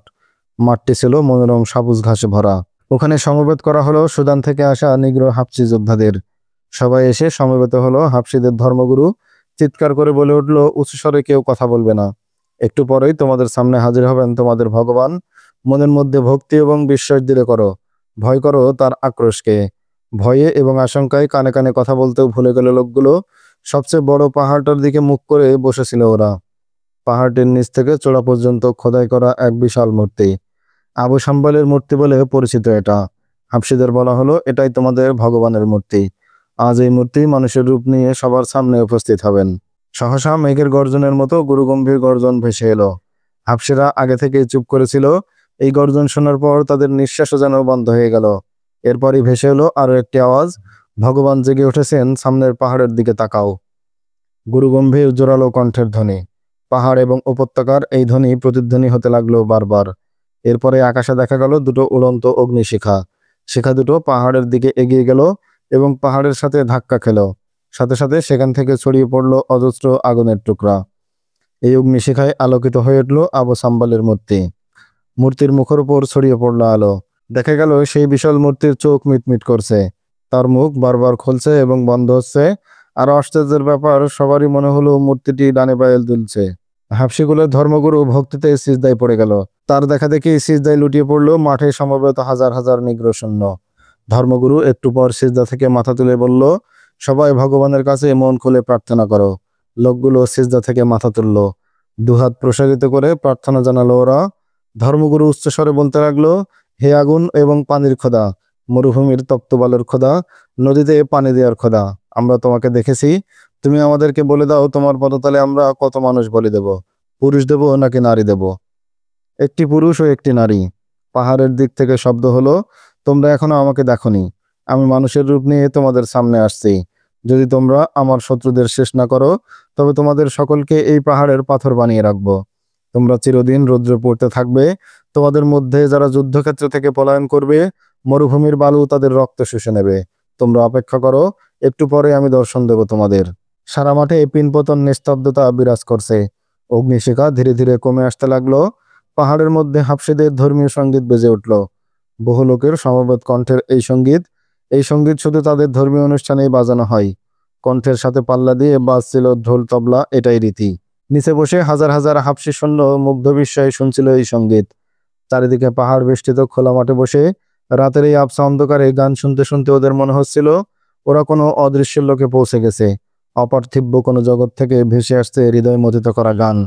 মাঠটি ছিল মনোরম সবুজ ঘাসে ভরা। ওখানে সমবেত করা হলো সুদান থেকে আসা নিগ্রো হাবশি যোদ্ধাদের। সবাই এসে সমবেত হলো হাবশিদের ধর্মগুরু। চিৎকার করে বলে উঠল, উঁচু স্বরে কেউ কথা বলবে না। একটু পরেই তোমাদের সামনে হাজির হবেন তোমাদের ভগবান। মনের মধ্যে ভক্তি এবং বিশ্বাস দৃঢ় করো। ভয় করো তার আক্রোশকে। ভয়ে এবং আশঙ্কায় কানে কানে কথা বলতেও ভুলে গেল লোকগুলো। সবচেয়ে বড় পাহাড়টার দিকে মুখ করে বসেছিল ওরা। পাহাড়টির নিচ থেকে চূড়া পর্যন্ত খোদাই করা এক বিশাল মূর্তি। আবু সাম্বালের মূর্তি বলে পরিচিত এটা। হাবশিদের বলা হলো, এটাই তোমাদের ভগবানের মূর্তি। আজ এই মূর্তি মানুষের রূপ নিয়ে সবার সামনে উপস্থিত হবেন। সহসা মেঘের গর্জনের মতো গুরুগম্ভীর গর্জন ভেসে এলো। হাবশিরা আগে থেকেই চুপ করেছিল। এই গর্জন শোনার পর তাদের নিঃশ্বাসও যেন বন্ধ হয়ে গেল। এরপরই ভেসে এলো আরো একটি আওয়াজ, ভগবান জেগে উঠেছেন, সামনের পাহাড়ের দিকে তাকাও। গুরুগম্ভীর জোরালো কণ্ঠের ধ্বনি। পাহাড় এবং উপত্যকার এই ধ্বনি প্রতিধ্বনি হতে লাগলো বারবার। এরপরে আকাশে দেখা গেল দুটো উড়ন্ত অগ্নিশিখা। শিখা দুটো পাহাড়ের দিকে এগিয়ে গেল এবং পাহাড়ের সাথে ধাক্কা খেল। সাথে সাথে সেখান থেকে ছড়িয়ে পড়ল অজস্র আগুনের টুকরা। এই অগ্নিশিখায় আলোকিত হয়ে উঠল আবু সাম্বালের মূর্তি। মূর্তির মুখের উপর ছড়িয়ে পড়ল আলো। দেখা গেল সেই বিশাল মূর্তির চোখ মিটমিট করছে। তার মুখ বারবার খুলছে এবং বন্ধ হচ্ছে। আর আশ্চর্যের ব্যাপার, সবারই মনে হলো মূর্তিটি ডানে বায়ে দুলছে। হাবশিগুলোর ধর্মগুরু ভক্তিতে সিজদায় পড়ে গেল। তার দেখা দেখি সিজদায় লুটিয়ে পড়ল মাঠে সমবেত হাজার হাজার নিগ্র সৈন্য। ধর্মগুরু একটু পর সিজদা থেকে মাথা তুলে বলল, সবাই ভগবানের কাছে মন খুলে প্রার্থনা করো। লোকগুলো সিজদা থেকে মাথা তুলল। দুহাত প্রসারিত করে প্রার্থনা জানালো ওরা। ধর্মগুরু উচ্চস্বরে বলতে লাগলো, হে আগুন এবং পানির খোদা, মরুভূমির তপ্ত বালুর খোদা, নদীতে পানি দেওয়ার খোদা, আমরা তোমাকে দেখেছি। তুমি আমাদেরকে বলে দাও তোমার পদতলে আমরা কত মানুষ বলি দেব। পুরুষ দেব নাকি নারী দেব? একটি পুরুষ ও একটি নারী। পাহাড়ের দিক থেকে শব্দ হলো, তোমরা এখনো আমাকে দেখোনি। আমি মানুষের রূপ নিয়ে তোমাদের সামনে আসছি। যদি তোমরা আমার শত্রুদের শেষ না করো, তবে তোমাদের সকলকে এই পাহাড়ের পাথর বানিয়ে রাখবো। তোমরা চিরদিন রৌদ্রে পড়তে থাকবে। তোমাদের মধ্যে যারা যুদ্ধক্ষেত্র থেকে পলায়ন করবে, মরুভূমির বালু তাদের রক্ত শুষে নেবে। তোমরা অপেক্ষা করো, একটু পরে আমি দর্শন দেব তোমাদের। সারা মাঠে পিনপতন নিস্তব্ধতা বিরাজ করছে। অগ্নিশিখা ধীরে ধীরে কমে আসতে লাগলো। পাহাড়ের মধ্যে হাবশিদের ধর্মীয় সঙ্গীত বেজে উঠল। বহু লোকের সমবেত কণ্ঠের এই সঙ্গীত শুধু তাদের ধর্মীয় অনুষ্ঠানেই বাজানো হয়। কণ্ঠের সাথে পাল্লা দিয়ে বাজছিল ঢোল তবলা, এটাই রীতি। নিচে বসে হাজার হাজার হাবশি সৈন্য মুগ্ধ বিস্ময়ে শুনছিল এই সঙ্গীত। চারিদিকে পাহাড় বেষ্টিত খোলা মাঠে বসে রাতের এই আবছা অন্ধকারে গান শুনতে শুনতে ওদের মনে হচ্ছিল ওরা কোনো অদৃশ্য লোকে পৌঁছে গেছে। অপার্থিব্য কোনো জগৎ থেকে ভেসে আসছে হৃদয় মথিত করা গান।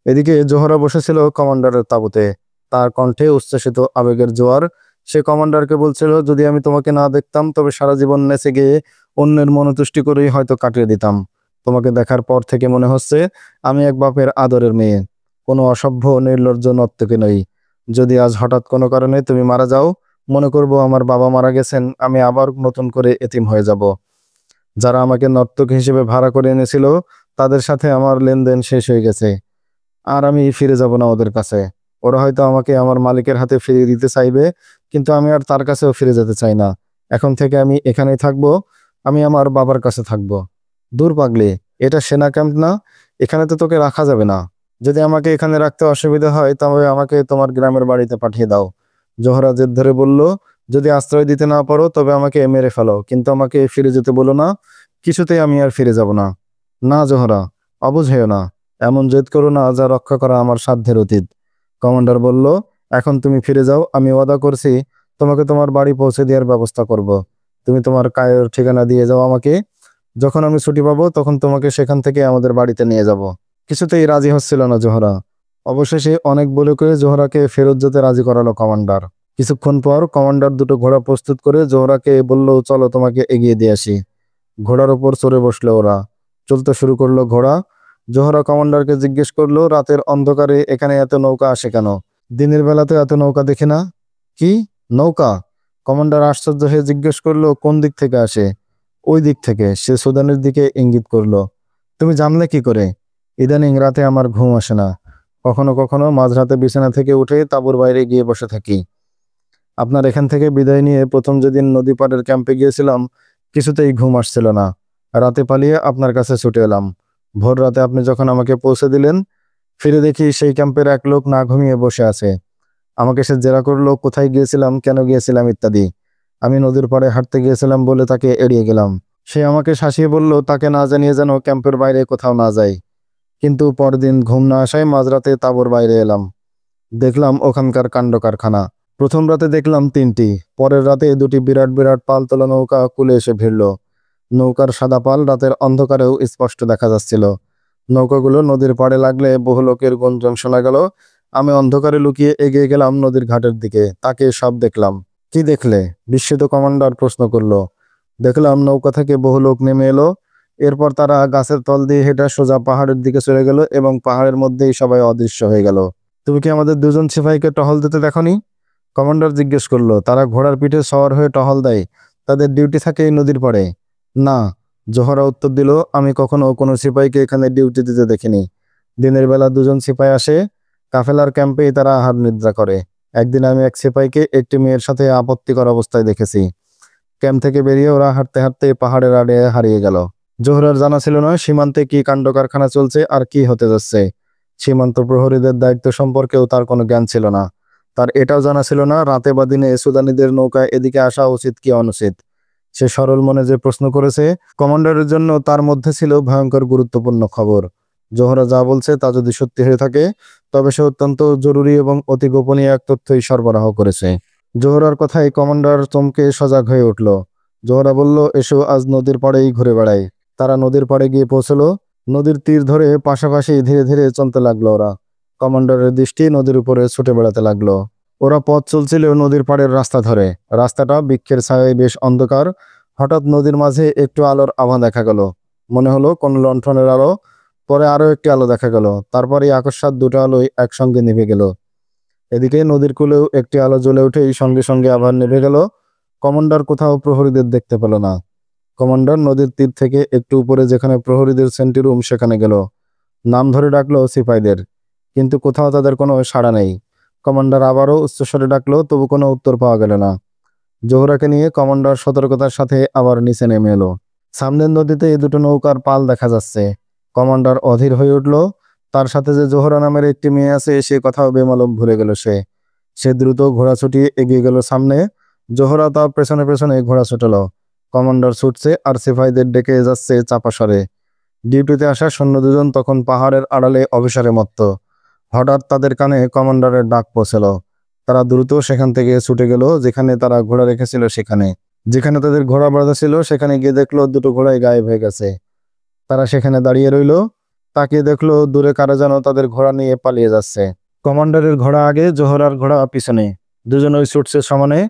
এদিকে জোহরা বসেছিল কমান্ডারের তাঁবুতে। তার কণ্ঠে উচ্ছ্বসিত আবেগের জোয়ার। সে কমান্ডারকে বলছিল, যদি আমি তোমাকে না দেখতাম তবে সারা জীবন নেচে গিয়ে অন্যের মনতুষ্টি করেই হয়তো কাটিয়ে দিতাম। তোমাকে দেখার পর থেকে মনে হচ্ছে আমি এক বাপের আদরের মেয়ে, কোনো অসভ্য নির্লজ্জ নর্তকী নই। যদি আজ হঠাৎ কোনো কারণে তুমি মারা যাও, মনে করব আমার বাবা মারা গেছেন, আমি আবার নতুন করে এতিম হয়ে যাব। যারা আমাকে নর্তকী হিসেবে ভাড়া করে এনেছিল তাদের সাথে আমার লেনদেন শেষ হয়ে গেছে, আর আমি ফিরে যাব না ওদের কাছে। ওরা হয়তো আমাকে আমার মালিকের হাতে ফিরিয়ে দিতে চাইবে, কিন্তু আমি আর তার কাছেও ফিরে যেতে চাই না। এখন থেকে আমি এখানেই থাকবো, আমি আমার বাবার কাছে থাকবো। দূর পাগলি, এটা সেনা ক্যাম্প না, এখানে তো তোকে রাখা যাবে না। যদি আমাকে এখানে রাখতে অসুবিধা হয় তবে আমাকে তোমার গ্রামের বাড়িতে পাঠিয়ে দাও। জোহরা জেদ ধরে বলল, যদি আশ্রয় দিতে না পারো তবে আমাকে মেরে ফেলো, কিন্তু আমাকে ফিরে যেতে বলো না। কিছুতেই আমি আর ফিরে যাব না। না জোহরা, অবুঝ হয়েও না, এমন জেদ করো না যা রক্ষা করা আমার সাধ্যের অতীত। কমান্ডার বলল, এখন তুমি ফিরে যাও, আমি ওয়াদা করছি তোমাকে তোমার বাড়ি পৌঁছে দেওয়ার ব্যবস্থা করব। তুমি তোমার কায়ের ঠিকানা দিয়ে যাও আমাকে, যখন আমি ছুটি পাবো তখন তোমাকে সেখান থেকে আমাদের বাড়িতে নিয়ে যাব। কিছুতেই রাজি হচ্ছিল না জোহরা। অবশেষে অনেক বলে করে জোহরাকে ফেরত যেতে রাজি করালো কমান্ডার। কিছুক্ষণ পর কমান্ডার দুটো ঘোড়া প্রস্তুত করে জোহরাকে বলল, চলো তোমাকে এগিয়ে দিয়ে আসি। ঘোড়ার উপর চড়ে বসলো ওরা, চলতে শুরু করলো ঘোড়া। জোহরা কমান্ডারকে জিজ্ঞেস করলো, রাতের অন্ধকারে এখানে এত নৌকা আসে কেন? দিনের বেলাতে এত নৌকা দেখি না। কি নৌকা? কমান্ডার আশ্চর্য হয়ে জিজ্ঞেস করলো, কোন দিক থেকে আসে? ওই দিক থেকে, সে সুদানের দিকে ইঙ্গিত করলো। তুমি জানলে কি করে? ইদানিং রাতে আমার ঘুম আসে না, কখনো কখনো মাঝরাতে বিছানা থেকে উঠে তাঁবুর বাইরে গিয়ে বসে থাকি। আপনার এখান থেকে বিদায় নিয়ে প্রথম যেদিন নদী পাড়ের ক্যাম্পে গিয়েছিলাম, কিছুতেই ঘুম আসছিল না। রাতে পালিয়ে আপনার কাছে ছুটে এলাম। ভোর রাতে আপনি যখন আমাকে পৌঁছে দিলেন, ফিরে দেখি সেই ক্যাম্পের এক লোক না ঘুমিয়ে বসে আছে। আমাকে সে জেরা করলো, কোথায় গিয়েছিলাম, কেন গিয়েছিলাম ইত্যাদি। আমি নদীর পাড়ে হাঁটতে গিয়েছিলাম বলে তাকে এড়িয়ে গেলাম। সে আমাকে শাসিয়ে বলল, তাকে না জানিয়ে যেন ক্যাম্পের বাইরে কোথাও না যায়। কিন্তু পরদিন ঘুম না আসায় মাঝরাতে তাঁবুর বাইরে এলাম। দেখলাম ওখানকার কাণ্ড কারখানা। প্রথম রাতে দেখলাম 3টি, পরের রাতে 2টি বিরাট বিরাট পালতোলা নৌকা কূলে এসে ভিড়ল। নৌকার সাদা পাল রাতের অন্ধকারেও স্পষ্ট দেখা যাচ্ছিল। নৌকাগুলো নদীর পাড়ে লাগলে বহু লোকের গুঞ্জন শোনা গেল। আমি অন্ধকারে লুকিয়ে এগিয়ে গেলাম নদীর ঘাটের দিকে, তাকে সব দেখলাম। কি দেখলে? বিস্মিত কমান্ডার প্রশ্ন করলো। দেখলাম নৌকা থেকে বহু লোক নেমে এলো। এরপর তারা গাছের তল দিয়ে হেঁটে সোজা পাহাড়ের দিকে চলে গেল এবং পাহাড়ের মধ্যেই সবাই অদৃশ্য হয়ে গেল। তুমি কি আমাদের 2জন সিপাহীকে টহল দিতে দেখনি? কমান্ডার জিজ্ঞেস করলো। তারা ঘোড়ার পিঠে সওয়ার হয়ে টহল দেয়, তাদের ডিউটি থাকে এই নদীর পাড়ে। না, জোহরা উত্তর দিল, আমি কখনো কোনো সিপাহীকে এখানে ডিউটি দিতে দেখিনি। দিনের বেলা 2জন সিপাহী আসে, কাফেলার ক্যাম্পেই তারা আহার নিদ্রা করে। একদিন আমি এক সিপাহীকে একটি মেয়ের সাথে আপত্তিকর অবস্থায় দেখেছি। ক্যাম্প থেকে বেরিয়ে ওরা হাঁটতে হাঁটতে পাহাড়ের আড়ে হারিয়ে গেল। জোহরার জানা ছিল না সীমান্তে কি কাণ্ড কারখানা চলছে আর কি হতে যাচ্ছে। সীমান্ত প্রহরীদের দায়িত্ব সম্পর্কেও তার কোনো জ্ঞান ছিল না। তার এটাও জানা ছিল না রাতে বা দিনে সুদানিদের নৌকায় এদিকে আসা উচিত কি অনুচিত। সে সরল মনে যে প্রশ্ন করেছে, কমান্ডারের জন্য তার মধ্যে ছিল ভয়ঙ্কর গুরুত্বপূর্ণ খবর। জোহরা যা বলছে তা যদি সত্যি হয়ে থাকে তবে সে অত্যন্ত জরুরি এবং অতি গোপনীয় এক তথ্যই সরবরাহ করেছে। জোহরার কথায় কমান্ডার চমকে সজাগ হয়ে উঠল। জোহরা বলল, এসো আজ নদীর পাড়েই ঘুরে বেড়াই। তারা নদীর পাড়ে গিয়ে পৌঁছলো। নদীর তীর ধরে পাশাপাশি ধীরে ধীরে চলতে লাগলো ওরা। কমান্ডারের দৃষ্টি নদীর উপরে ছুটে বেড়াতে লাগলো। ওরা পথ চলছিল নদীর পাড়ের রাস্তা ধরে। রাস্তাটা বৃক্ষের ছায়ায় বেশ অন্ধকার। হঠাৎ নদীর মাঝে একটু আলোর আভা দেখা গেল। মনে হলো কোন লণ্ঠনের আলো। পরে আরো একটি আলো দেখা গেল। তারপরে আকস্মাৎ 2টো আলোই একসঙ্গে নিভে গেল। এদিকে নদীর কূলেও একটি আলো জ্বলে উঠেই সঙ্গে সঙ্গে আবার নিভে গেল। কমান্ডার কোথাও প্রহরীদের দেখতে পেল না। কমান্ডার নদীর তীর থেকে একটু উপরে যেখানে প্রহরীদের সেন্টি রুম সেখানে গেল। নাম ধরে ডাকলো সিপাহীদের, কিন্তু কোথাও তাদের কোনো সাড়া নেই। কমান্ডার আবারও উচ্চস্বরে ডাকলো, তবু কোনো উত্তর পাওয়া গেল না। জোহরাকে নিয়ে কমান্ডার সতর্কতার সাথে আবার নিচে নেমে এলো। সামনের নদীতে 2টো নৌকার পাল দেখা যাচ্ছে। কমান্ডার অধীর হয়ে উঠল। তার সাথে যে জোহরা নামের একটি মেয়ে আছে সে কথাও বেমালুম ভুলে গেল সে দ্রুত ঘোড়া ছুটিয়ে এগিয়ে গেল সামনে। জোহরা তার পেছনে পেছনে ঘোড়া ছুটালো। কমান্ডার ছুটছে আর সিপাহীদের ডেকে যাচ্ছে চাপা স্বরে। ডিউটিতে আসা সৈন্য 2জন তখন পাহাড়ের আড়ালে অভিসারে মত্ত। হঠাৎ তাদের কানে কমান্ডারের ডাক পৌঁছল। তারা দ্রুত সেখান থেকে ছুটে গেল যেখানে তারা ঘোড়া রেখেছিল সেখানে। যেখানে তাদের ঘোড়া বাঁধা ছিল সেখানে গিয়ে দেখলো 2টো ঘোড়াই গায়েব হয়ে গেছে। তারা সেখানে দাঁড়িয়ে রইল, তাকিয়ে দেখলো দূরে কারা যেন তাদের ঘোড়া নিয়ে পালিয়ে যাচ্ছে। কমান্ডারের ঘোড়া আগে, জোহরার ঘোড়া পিছনে। দুজন ওই ছুটছে সমানে।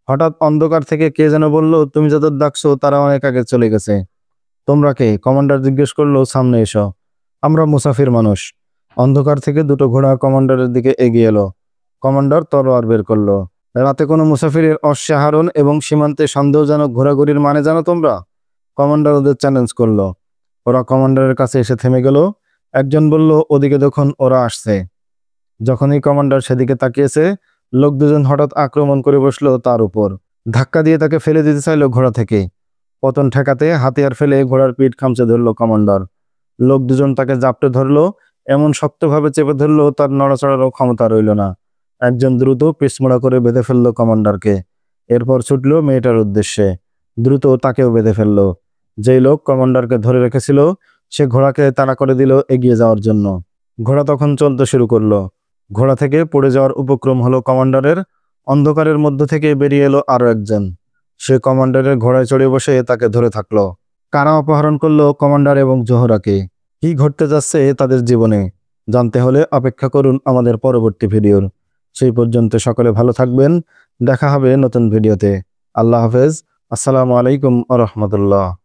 হঠাৎ অন্ধকার থেকে কে যেন বলল, তুমি যাদের ডাকছো তারা অনেক আগে চলে গেছে। তোমরা কে? কমান্ডার জিজ্ঞেস করলো। সামনে এসো, আমরা মুসাফির মানুষ। অন্ধকার থেকে দুটো ঘোড়া কমান্ডারের দিকে এগিয়ে এলো। কমান্ডার তলোয়ার বের করলো। রাতে কোনো মুসাফিরের অশ্বারোহণ এবং সীমান্তে সন্দেহজনক ঘোরাঘুরির মানে জানো তোমরা? কমান্ডার ওদের চ্যালেঞ্জ করলো। ওরা কমান্ডারের কাছে এসে থেমে গেল। একজন বলল, ওদিকে দেখুন, ওরা আসছে। যখনই কমান্ডার সেদিকে তাকিয়েছে, লোক দুজন হঠাৎ আক্রমণ করে বসলো তার উপর। ধাক্কা দিয়ে তাকে ফেলে দিতে চাইলো ঘোড়া থেকে। পতন ঠেকাতে হাতিয়ার ফেলে ঘোড়ার পিঠ খামচে ধরলো কমান্ডার। লোক দুজন তাকে জাপটে ধরলো, এমন শক্তভাবে চেপে ধরলো তার নড়াচড়ারও ক্ষমতা রইল না। একজন দ্রুত পিছমোড়া করে বেঁধে ফেললো কমান্ডারকে। এরপর ছুটলো মেয়েটার উদ্দেশ্যে। দ্রুত তাকেও বেঁধে ফেললো। যেই লোক কমান্ডারকে ধরে রেখেছিল সে ঘোড়াকে তাড়া করে দিল এগিয়ে যাওয়ার জন্য। ঘোড়া তখন চলতে শুরু করলো। ঘোড়া থেকে পড়ে যাওয়ার উপক্রম হলো কমান্ডারের। অন্ধকারের মধ্য থেকে বেরিয়ে এলো আরো একজন। সে কমান্ডারের ঘোড়ায় চড়ে বসে তাকে ধরে থাকলো। কারা অপহরণ করলো কমান্ডার এবং জোহরাকে? কি ঘটতে যাচ্ছে তাদের জীবনে জানতে হলে অপেক্ষা করুন আমাদের পরবর্তী ভিডিওর। সেই পর্যন্ত সকলে ভালো থাকবেন। দেখা হবে নতুন ভিডিওতে। আল্লাহ হাফেজ। আসসালামু আলাইকুম আ রহমতুল্লাহ।